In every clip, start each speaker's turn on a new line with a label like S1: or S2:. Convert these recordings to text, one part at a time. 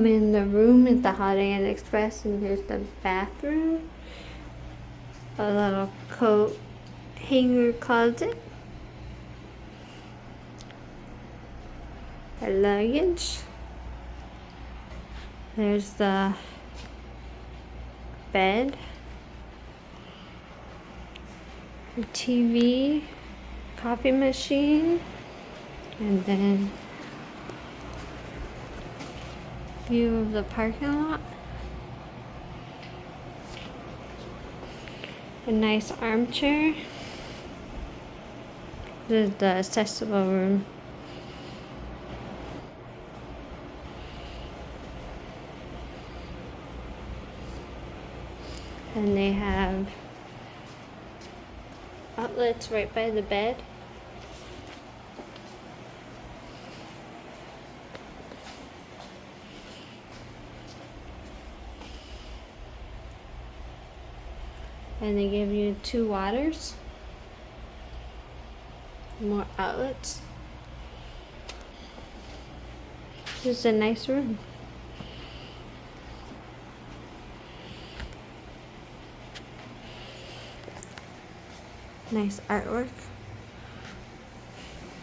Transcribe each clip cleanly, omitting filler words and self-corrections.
S1: in the room at the Holiday Inn Express, and here's the bathroom. A little coat hanger closet. A luggage. There's the bed. A TV, coffee machine, and then view of the parking lot. A nice armchair. This is the accessible room. And they have outlets right by the bed. And they give you 2 waters. More outlets. This is a nice room. Nice artwork.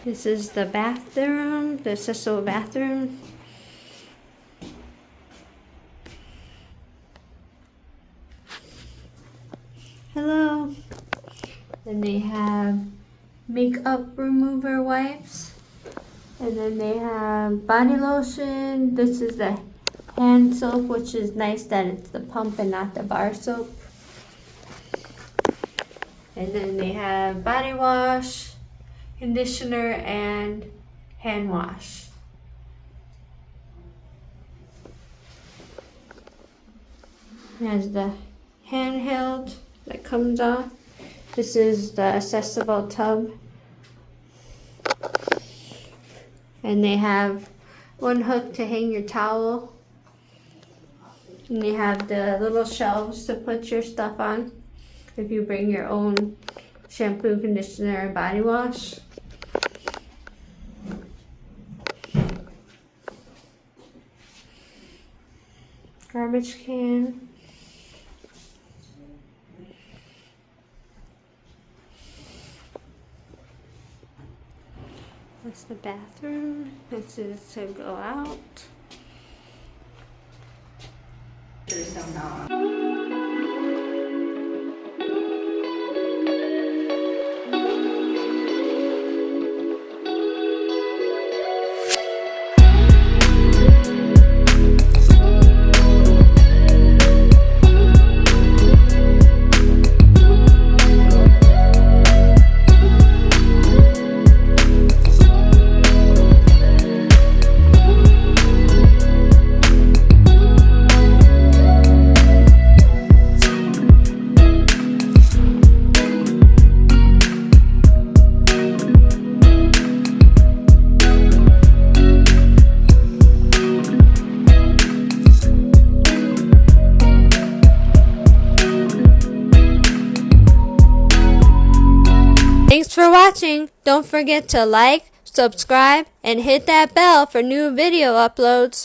S1: This is the bathroom, the accessible bathroom. Hello. Then they have makeup remover wipes. And then they have body lotion. This is the hand soap, which is nice that it's the pump and not the bar soap. And then they have body wash, conditioner, and hand wash. There's the handheld that comes off. This is the accessible tub. And they have one hook to hang your towel. And they have the little shelves to put your stuff on if you bring your own shampoo, conditioner, and body wash. Garbage can. That's the bathroom. This is to go out. Thanks for watching. Don't forget to like, subscribe, and hit that bell for new video uploads.